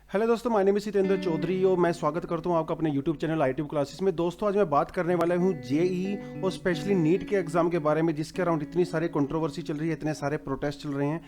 Hello दोस्तों, my name is Jitendra Chaudhary और मैं स्वागत करता हूं आपका अपने यूट्यूब चैनल ITube क्लासेस में। दोस्तों, आज मैं बात करने वाला हूं जेई और स्पेशली नीट के एग्जाम के बारे में, जिसके अराउंड इतनी सारी कंट्रोवर्सी चल रही है, इतने सारे प्रोटेस्ट चल रहे हैं।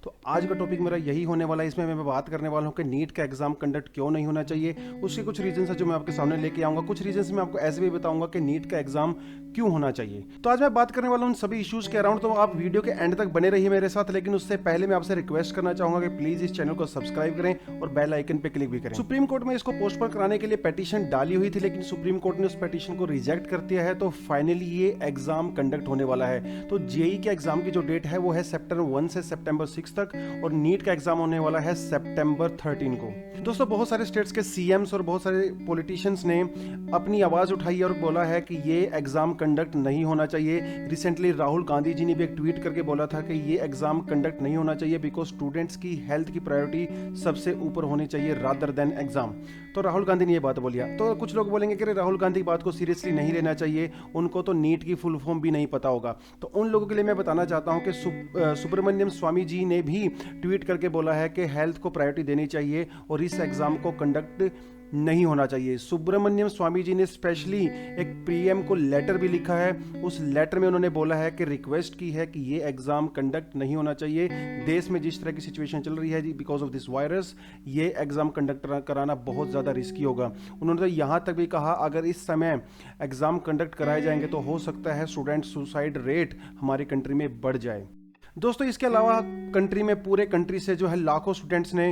तो आज का टॉपिक मेरा यही होने वाला है। इसमें मैं बात करने वाला हूं कि नीट का एग्जाम कंडक्ट क्यों नहीं होना चाहिए, उसके कुछ रीजंस है जो मैं आपके सामने लेके आऊंगा। कुछ रीजंस मैं आपको ऐसे भी बताऊंगा कि नीट का एग्जाम क्यों होना चाहिए। तो आज मैं बात करने वाला हूं सभी इश्यूज के अराउंड, तो आप वीडियो के एंड तक बने रहिए मेरे साथ। लेकिन उससे पहले मैं आपसे रिक्वेस्ट करना चाहूंगा कि प्लीज इस चैनल को सब्सक्राइब करें और बेल आइकन पे क्लिक भी करें। सुप्रीम कोर्ट में इसको पोस्टपोन कराने के लिए पेटिशन डाली हुई थी, लेकिन सुप्रीम कोर्ट ने उस पेटिशन को रिजेक्ट कर दिया है। तो फाइनली ये एग्जाम कंडक्ट होने वाला है। तो जेई के एग्जाम की जो डेट है वो है सितंबर 1 से सितंबर 6 तक, और नीट का एग्जाम होने वाला है सितंबर 13 को। दोस्तों, बहुत सारे स्टेट्स के सीएम्स और बहुत सारे पॉलिटिशियंस ने अपनी आवाज उठाई और बोला है कि ये एग्जाम कंडक्ट नहीं होना चाहिए। रिसेंटली राहुल गांधी जी ने भी एक ट्वीट करके बोला था कि ये एग्जाम कंडक्ट नहीं होना चाहिए बिकॉज स्टूडेंट्स की हेल्थ की प्रायोरिटी सबसे ऊपर होनी चाहिए रादर देन एग्जाम। तो राहुल गांधी ने ये बात बोली। तो कुछ लोग बोलेंगे कि राहुल गांधी की बात को सीरियसली नहीं लेना चाहिए, उनको तो नीट की फुल फॉर्म भी नहीं पता होगा। तो उन लोगों के लिए मैं बताना चाहता हूं कि सुब्रमण्यम स्वामी जी ने भी ट्वीट करके बोला है कि हेल्थ को प्रायोरिटी देनी चाहिए और इस एग्जाम को कंडक्ट नहीं होना चाहिए। सुब्रमण्यम स्वामी जी ने स्पेशली एक पीएम को लेटर भी लिखा है। उस लेटर में उन्होंने बोला है कि रिक्वेस्ट की है कि ये एग्जाम कंडक्ट नहीं होना चाहिए। देश में जिस तरह की सिचुएशन चल रही है बिकॉज ऑफ दिस वायरस, ये एग्जाम कंडक्ट कराना बहुत ज़्यादा रिस्की होगा। उन्होंने तो यहाँ तक भी कहा अगर इस समय एग्जाम कंडक्ट कराए जाएंगे तो हो सकता है स्टूडेंट सुसाइड रेट हमारी कंट्री में बढ़ जाए। दोस्तों, इसके अलावा कंट्री में पूरे कंट्री से जो है लाखों स्टूडेंट्स ने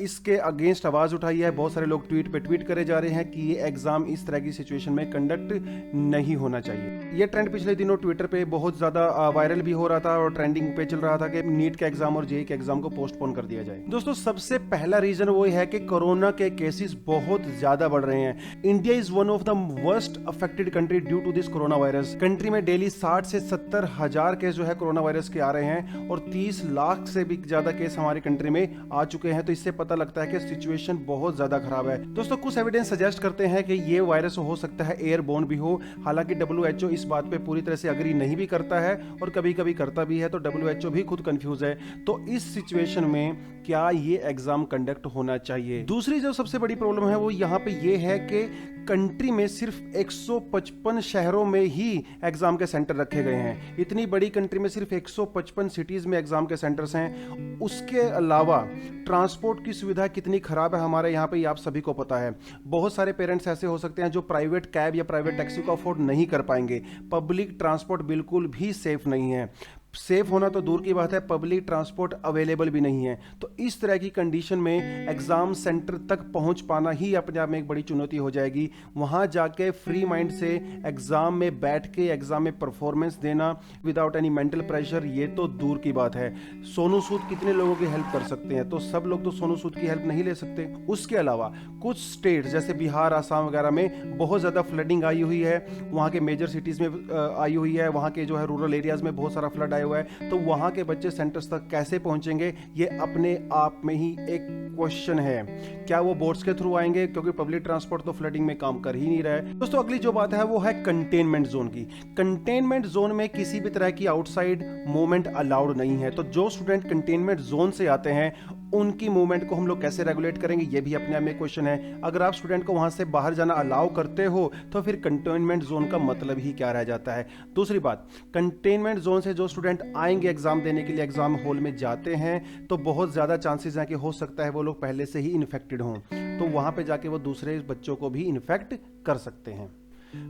इसके अगेंस्ट आवाज़ उठाई है। बहुत सारे लोग ट्वीट पे ट्वीट करे जा रहे हैं कि ये एग्ज़ाम इस तरह की सिचुएशन में कंडक्ट नहीं होना चाहिए। ये ट्रेंड पिछले दिनों ट्विटर पे बहुत ज़्यादा वायरल भी हो रहा था और ट्रेंडिंग पे चल रहा था कि नीट के एग्जाम और जेई के एग्जाम को पोस्टपोन कर दिया जाए। दोस्तों, सबसे पहला रीज़न वो है कि कोरोना के केसेस बहुत ज़्यादा बढ़ रहे हैं। India is one of the worst affected country due to this corona virus. Country में डेली 60 से 70 हज़ार केस जो है कोरोना वायरस के आ रहे हैं और 30 लाख से भी ज्यादा केस हमारी कंट्री में आ चुके हैं। तो इससे पता लगता है कि सिचुएशन बहुत ज्यादा खराब है। दोस्तों, कुछ एविडेंस सजेस्ट करते हैं कि ये वायरस हो सकता है एयरबोर्न भी हो। हालांकि WHO इस बात पे पूरी तरह से अग्री नहीं भी करता है और कभी कभी करता भी है, तो WHO भी खुद कंफ्यूज है। तो इस सिचुएशन में क्या ये एग्जाम कंडक्ट होना चाहिए? दूसरी जो सबसे बड़ी प्रॉब्लम है वो यहाँ पे ये है कि कंट्री में सिर्फ 155 शहरों में ही एग्जाम के सेंटर रखे गए हैं। इतनी बड़ी कंट्री में सिर्फ 155 सिटीज में एग्जाम के सेंटर्स हैं। उसके अलावा ट्रांसपोर्ट की सुविधा कितनी खराब है हमारे यहाँ पे, ये आप सभी को पता है। बहुत सारे पेरेंट्स ऐसे हो सकते हैं जो प्राइवेट कैब या प्राइवेट टैक्सी को अफोर्ड नहीं कर पाएंगे। पब्लिक ट्रांसपोर्ट बिल्कुल भी सेफ नहीं है। सेफ होना तो दूर की बात है, पब्लिक ट्रांसपोर्ट अवेलेबल भी नहीं है। तो इस तरह की कंडीशन में एग्जाम सेंटर तक पहुंच पाना ही अपने आप में एक बड़ी चुनौती हो जाएगी। वहां जाके फ्री माइंड से एग्जाम में बैठ के एग्जाम में परफॉर्मेंस देना विदाउट एनी मेंटल प्रेशर, ये तो दूर की बात है। सोनू सूद कितने लोगों की हेल्प कर सकते हैं, तो सब लोग तो सोनू सूद की हेल्प नहीं ले सकते। उसके अलावा कुछ स्टेट जैसे बिहार, आसाम वगैरह में बहुत ज़्यादा फ्लडिंग आई हुई है। वहाँ के मेजर सिटीज़ में आई हुई है। वहाँ के जो है रूरल एरियाज में बहुत सारा फ्लड हुआ है। तो वहां के बच्चे सेंटर्स तक कैसे पहुंचेंगे, ये अपने आप में ही एक क्वेश्चन है। क्या वो बोट्स के थ्रू आएंगे, क्योंकि पब्लिक ट्रांसपोर्ट तो फ्लडिंग में काम कर ही नहीं रहा है। दोस्तों, अगली जो बात है वो है कंटेनमेंट जोन की। कंटेनमेंट जोन में किसी भी तरह की आउटसाइड मूवमेंट अलाउड नहीं है। तो जो स्टूडेंट कंटेनमेंट जोन से आते हैं उनकी मूवमेंट को हम लोग कैसे रेगुलेट करेंगे, ये भी अपने आप में क्वेश्चन है। अगर आप स्टूडेंट को वहां से बाहर जाना अलाउ करते हो तो फिर कंटेनमेंट जोन का मतलब ही क्या रह जाता है। दूसरी बात, कंटेनमेंट जोन से जो स्टूडेंट आएंगे एग्जाम देने के लिए, एग्जाम हॉल में जाते हैं, तो बहुत ज्यादा चांसेस हैं कि हो सकता है वो लोग पहले से ही इन्फेक्टेड हों। तो वहां पे जाके वो दूसरे बच्चों को भी इन्फेक्ट कर सकते हैं।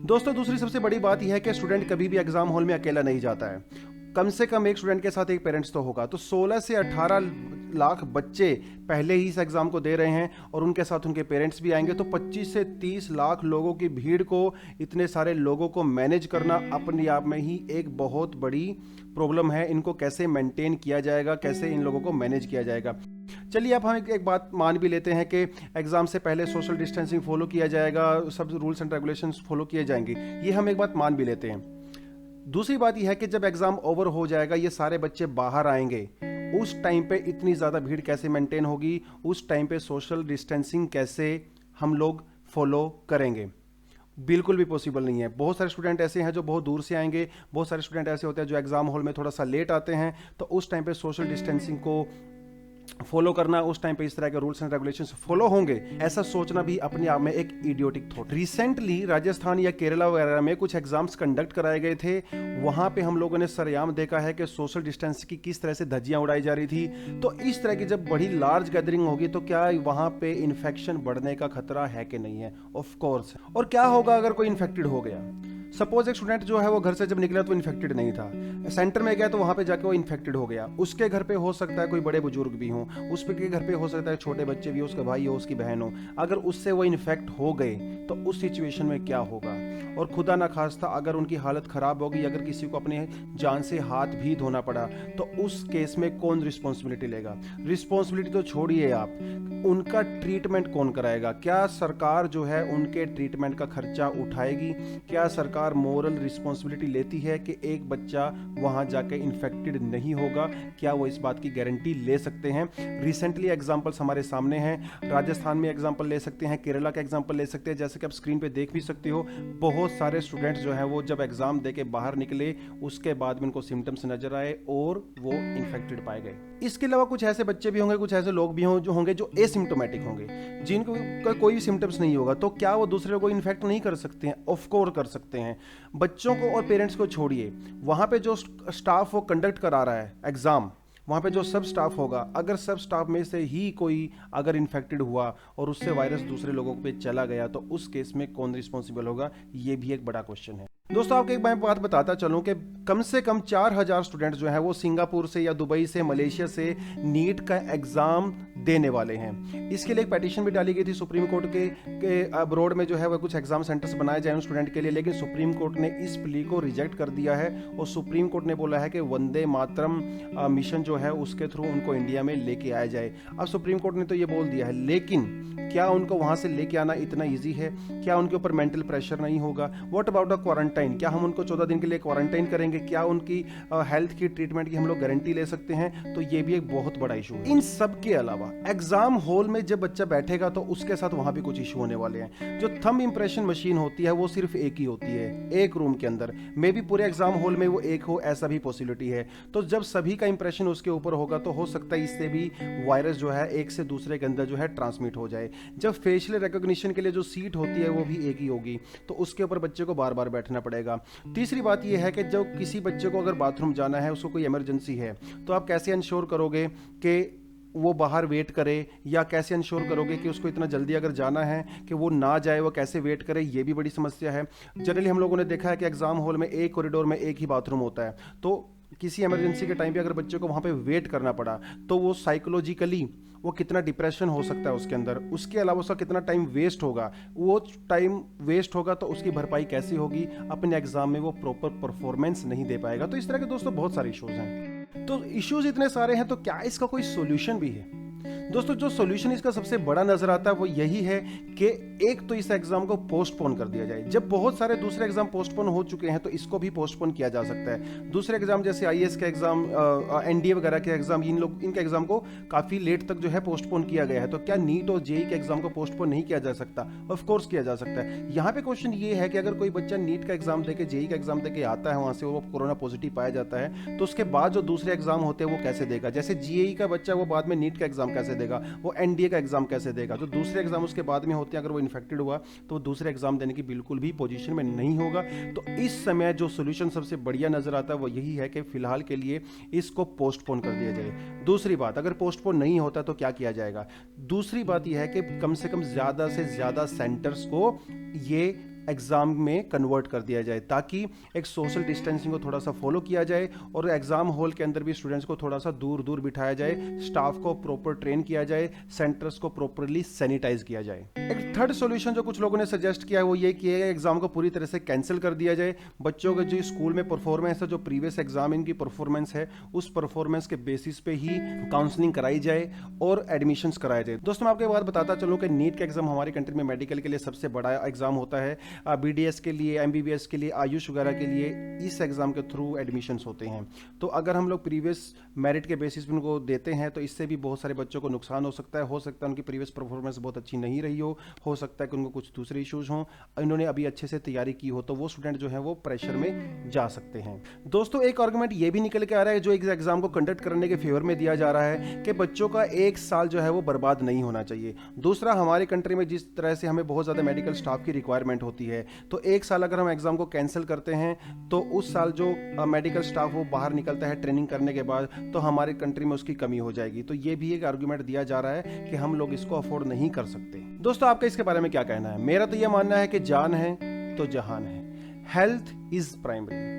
दोस्तों, दूसरी सबसे बड़ी बात यह है कि स्टूडेंट कभी भी एग्जाम हॉल में अकेला नहीं जाता है। कम से कम एक स्टूडेंट के साथ एक पेरेंट्स तो होगा। तो 16 से 18 लाख बच्चे पहले ही इस एग्जाम को दे रहे हैं और उनके साथ उनके पेरेंट्स भी आएंगे। तो 25 से 30 लाख लोगों की भीड़ को, इतने सारे लोगों को मैनेज करना अपने आप में ही एक बहुत बड़ी प्रॉब्लम है। इनको कैसे मेंटेन किया जाएगा, कैसे इन लोगों को मैनेज किया जाएगा। चलिए, अब हम एक बात मान भी लेते हैं कि एग्जाम से पहले सोशल डिस्टेंसिंग फॉलो किया जाएगा, सब रूल्स एंड रेगुलेशंस फॉलो किए जाएंगे, ये हम एक बात मान भी लेते हैं। दूसरी बात यह है कि जब एग्जाम ओवर हो जाएगा, ये सारे बच्चे बाहर आएंगे, उस टाइम पे इतनी ज़्यादा भीड़ कैसे मेंटेन होगी, उस टाइम पे सोशल डिस्टेंसिंग कैसे हम लोग फॉलो करेंगे? बिल्कुल भी पॉसिबल नहीं है। बहुत सारे स्टूडेंट ऐसे हैं जो बहुत दूर से आएंगे, बहुत सारे स्टूडेंट ऐसे होते हैं जो एग्जाम हॉल में थोड़ा सा लेट आते हैं। तो उस टाइम पे सोशल डिस्टेंसिंग को फॉलो करना, उस टाइम पे इस तरह के रूल्स एंड रेगुलेशंस फॉलो होंगे, ऐसा सोचना भी अपने आप में एक इडियोटिक थॉट। रिसेंटली राजस्थान या केरला वगैरह में कुछ एग्जाम्स कंडक्ट कराए गए थे, वहां पे हम लोगों ने सरेआम देखा है कि सोशल डिस्टेंस की किस तरह से धज्जियां उड़ाई जा रही थी। तो इस तरह की जब बड़ी लार्ज गैदरिंग होगी तो क्या वहां पे इन्फेक्शन बढ़ने का खतरा है कि नहीं है? Of course. और क्या होगा अगर कोई इन्फेक्टेड हो गया? सपोज एक स्टूडेंट जो है वो घर से जब निकला तो इन्फेक्टेड नहीं था, सेंटर में गया तो वहां पे जाके वो इन्फेक्टेड हो गया। उसके घर पे हो सकता है कोई बड़े बुजुर्ग भी हो, उसके घर पे हो सकता है छोटे बच्चे भी हो, उसका भाई हो, उसकी बहन हो। अगर उससे वो इन्फेक्ट हो गए तो उस सिचुएशन में क्या होगा? और खुदा ना खास्ता अगर उनकी हालत खराब होगी, अगर किसी को अपने जान से हाथ भी धोना पड़ा, तो उस केस में कौन रिस्पॉन्सिबिलिटी लेगा? रिस्पॉन्सिबिलिटी तो छोड़िए आप, उनका ट्रीटमेंट कौन कराएगा? क्या सरकार जो है उनके ट्रीटमेंट का खर्चा उठाएगी? क्या सरकार मोरल रिस्पॉन्सिबिलिटी लेती है कि एक बच्चा वहां जाके इन्फेक्टेड नहीं होगा? क्या वो इस बात की गारंटी ले सकते हैं? रिसेंटली एग्जांपल्स हमारे सामने हैं, राजस्थान में एग्जांपल ले सकते हैं, केरला का एग्जांपल ले सकते हैं। जैसे कि आप स्क्रीन पे देख भी सकते हो, बहुत सारे स्टूडेंट्स जो है वो जब एग्जाम दे के बाहर निकले उसके बाद में उनको सिम्टम्स नजर आए और वो इन्फेक्टेड पाए गए। इसके अलावा कुछ ऐसे बच्चे भी होंगे, कुछ ऐसे लोग भी होंगे जो एसिम्प्टोमेटिक होंगे, जिनको कोई भी सिम्टम्स नहीं होगा। तो क्या वो दूसरे को इन्फेक्ट नहीं कर सकते हैं? ऑफ कोर्स कर सकते हैं। बच्चों को और पेरेंट्स को छोड़िए, वहां पे जो स्टाफ वो कंडक्ट करा रहा है एग्जाम, वहाँ पे जो सब स्टाफ होगा, अगर सब स्टाफ में से ही कोई अगर इन्फेक्टेड हुआ और उससे वायरस दूसरे लोगों पे चला गया तो उस केस में कौन रिस्पॉन्सिबल होगा? ये भी एक बड़ा क्वेश्चन है। दोस्तों आपको एक बात बताता चलूं कि कम से कम 4000 स्टूडेंट जो है वो सिंगापुर से या दुबई से, मलेशिया से नीट का एग्जाम देने वाले हैं। इसके लिए एक पेटिशन भी डाली गई थी सुप्रीम कोर्ट के अब्रॉड में जो है वो कुछ एग्जाम सेंटर्स बनाए जाए उन स्टूडेंट के लिए, लेकिन सुप्रीम कोर्ट ने इस प्ली को रिजेक्ट कर दिया है और सुप्रीम कोर्ट ने बोला है कि वंदे मातरम मिशन जो है उसके थ्रू उनको इंडिया में लेके आया जाए। अब सुप्रीम कोर्ट ने तो ये बोल दिया है, लेकिन क्या उनको वहां से लेके आना इतना ईजी है? क्या उनके ऊपर मेंटल प्रेशर नहीं होगा? What about a quarantine? क्या हम उनको 14 दिन के लिए क्वारंटाइन करेंगे? क्या उनकी हेल्थ की ट्रीटमेंट की हम लोग गारंटी ले सकते हैं? तो ये भी एक बहुत बड़ा इशू है। इन सब के अलावा एग्जाम हॉल में जब बच्चा बैठेगा तो उसके साथ वहां भी कुछ इशू होने वाले हैं। जो थंब इंप्रेशन मशीन होती है वो सिर्फ एक ही होती है एक रूम के अंदर, मे बी पूरे एग्जाम हॉल में वो एक हो, ऐसा भी पॉसिबिलिटी है। तो जब सभी का इंप्रेशन उसके ऊपर होगा तो हो सकता है इससे भी वायरस जो है एक से दूसरे के अंदर जो है ट्रांसमिट हो जाए। जब फेशियल रिकॉग्निशन के लिए जो सीट होती है वो भी एक ही होगी, तो उसके ऊपर बच्चे को बार बार बैठना पड़ेगा। तीसरी बात यह है कि जब किसी बच्चे को अगर बाथरूम जाना है, उसको कोई इमरजेंसी है, तो आप कैसे इंश्योर करोगे कि वो बाहर वेट करे, या कैसे इंश्योर करोगे कि उसको इतना जल्दी अगर जाना है कि वो ना जाए, वो कैसे वेट करे? ये भी बड़ी समस्या है। जनरली हम लोगों ने देखा है कि एग्जाम हॉल में एक कॉरिडोर में एक ही बाथरूम होता है, तो किसी इमरजेंसी के टाइम पे अगर बच्चे को वहाँ पे वेट करना पड़ा तो वो साइकोलॉजिकली वो कितना डिप्रेशन हो सकता है उसके अंदर, उसके अलावा उसका कितना टाइम वेस्ट होगा, वो टाइम वेस्ट होगा तो उसकी भरपाई कैसी होगी? अपने एग्जाम में वो प्रॉपर परफॉर्मेंस नहीं दे पाएगा। तो इस तरह के दोस्तों बहुत सारे इश्यूज हैं। तो इश्यूज इतने सारे हैं, तो क्या इसका कोई सोल्यूशन भी है? दोस्तों जो सॉल्यूशन इसका सबसे बड़ा नजर आता है वो यही है कि एक तो इस एग्जाम को पोस्टपोन कर दिया जाए। जब बहुत सारे दूसरे एग्जाम पोस्टपोन हो चुके हैं तो इसको भी पोस्टपोन किया जा सकता है। दूसरे एग्जाम जैसे आईएएस के एग्जाम, एनडीए वगैरह के एग्जाम, इनके एग्जाम को काफी लेट तक जो है पोस्टपोन किया गया है। तो क्या नीट और जेई के एग्जाम को पोस्टपोन नहीं किया जा सकता? ऑफ कोर्स किया जा सकता है। यहाँ पे क्वेश्चन ये है कि अगर कोई बच्चा नीट का एग्जाम देके, जेई का एग्जाम देके आता है, वहां से वो कोरोना पॉजिटिव पाया जाता है, तो उसके बाद जो दूसरे एग्जाम होते हैं वो कैसे देगा? जैसे जेई का बच्चा वो बाद में नीट का एग्जाम कैसे देगा, वो एनडीए का एग्जाम कैसे देगा? जो दूसरे एग्जाम उसके बाद में होते हैं, अगर वो इन्फेक्टेड हुआ तो वो दूसरे एग्जाम देने की बिल्कुल भी पोजीशन में नहीं होगा। तो इस समय जो सोल्यूशन सबसे बढ़िया नजर आता है वो यही है कि फिलहाल के लिए इसको पोस्टपोन कर दिया जाए। दूसरी बात, अगर पोस्टपोन नहीं होता तो क्या किया जाएगा? दूसरी बात यह है कि कम से कम ज्यादा से ज्यादा सेंटर्स को ये एग्जाम में कन्वर्ट कर दिया जाए, ताकि एक सोशल डिस्टेंसिंग को थोड़ा सा फॉलो किया जाए और एग्जाम हॉल के अंदर भी स्टूडेंट्स को थोड़ा सा दूर दूर बिठाया जाए, स्टाफ को प्रॉपर ट्रेन किया जाए, सेंटर्स को प्रॉपरली सैनिटाइज किया जाए। एक थर्ड सॉल्यूशन जो कुछ लोगों ने सजेस्ट किया है वो ये कि एग्जाम को पूरी तरह से कैंसिल कर दिया जाए। बच्चों के जो स्कूल में परफॉर्मेंस है, जो प्रीवियस एग्जाम इनकी परफॉर्मेंस है, उस परफॉर्मेंस के बेसिस पे ही काउंसलिंग कराई जाए और एडमिशंस कराए जाए। दोस्तों मैं आपको एक बात बताता चलूं कि नीट का एग्जाम हमारी कंट्री में मेडिकल के लिए सबसे बड़ा एग्जाम होता है। BDS के लिए, MBBS के लिए, आयुष वगैरह के लिए इस एग्ज़ाम के थ्रू एडमिशन्स होते हैं। तो अगर हम लोग प्रीवियस मेरिट के बेसिस पे उनको देते हैं तो इससे भी बहुत सारे बच्चों को नुकसान हो सकता है उनकी प्रीवियस परफॉर्मेंस बहुत अच्छी नहीं रही हो सकता है कि उनको कुछ दूसरे इश्यूज हों, इन्होंने अभी अच्छे से तैयारी की हो, तो वो स्टूडेंट जो है वो प्रेशर में जा सकते हैं। दोस्तों एक आर्गुमेंट ये भी निकल के आ रहा है जो एक एग्जाम को कंडक्ट करने के फेवर में दिया जा रहा है कि बच्चों का एक साल जो है वो बर्बाद नहीं होना चाहिए। दूसरा, हमारी कंट्री में जिस तरह से हमें बहुत ज़्यादा मेडिकल स्टाफ की रिक्वायरमेंट होती है, तो एक साल अगर हम एग्जाम को कैंसिल करते हैं तो उस साल जो मेडिकल स्टाफ वो बाहर निकलता है ट्रेनिंग करने के बाद, तो हमारी कंट्री में उसकी कमी हो जाएगी। तो ये भी एक आर्गुमेंट दिया जा रहा है कि हम लोग इसको अफोर्ड नहीं कर सकते। दोस्तों आपका इसके बारे में क्या कहना है? मेरा तो ये मानना है कि जान है तो जहान है, हेल्थ इज प्राइमरी।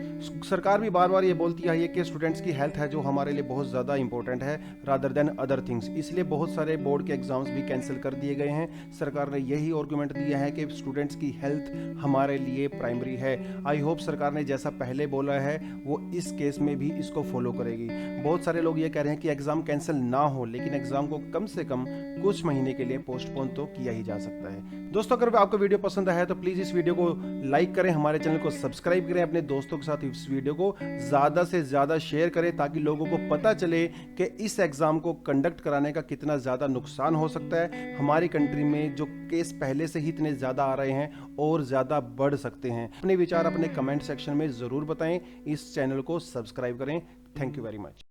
सरकार भी बार बार ये बोलती है कि स्टूडेंट्स की हेल्थ है जो हमारे लिए बहुत ज़्यादा इंपॉर्टेंट है रादर देन अदर थिंग्स, इसलिए बहुत सारे बोर्ड के एग्जाम्स भी कैंसिल कर दिए गए हैं। सरकार ने यही आर्गुमेंट दिया है कि स्टूडेंट्स की हेल्थ हमारे लिए प्राइमरी है। आई होप सरकार ने जैसा पहले बोला है वो इस केस में भी इसको फॉलो करेगी। बहुत सारे लोग ये कह रहे हैं कि एग्ज़ाम कैंसिल ना हो, लेकिन एग्ज़ाम को कम से कम कुछ महीने के लिए पोस्टपोन तो किया ही जा सकता है। दोस्तों अगर आपको वीडियो पसंद आया तो प्लीज़ इस वीडियो को लाइक करें, हमारे चैनल को सब्सक्राइब करें, अपने दोस्तों के साथ इस वीडियो को ज़्यादा से ज़्यादा शेयर करें ताकि लोगों को पता चले कि इस एग्ज़ाम को कंडक्ट कराने का कितना ज़्यादा नुकसान हो सकता है। हमारी कंट्री में जो केस पहले से ही इतने ज़्यादा आ रहे हैं और ज़्यादा बढ़ सकते हैं। अपने विचार अपने कमेंट सेक्शन में ज़रूर बताएं, इस चैनल को सब्सक्राइब करें। Thank you very much.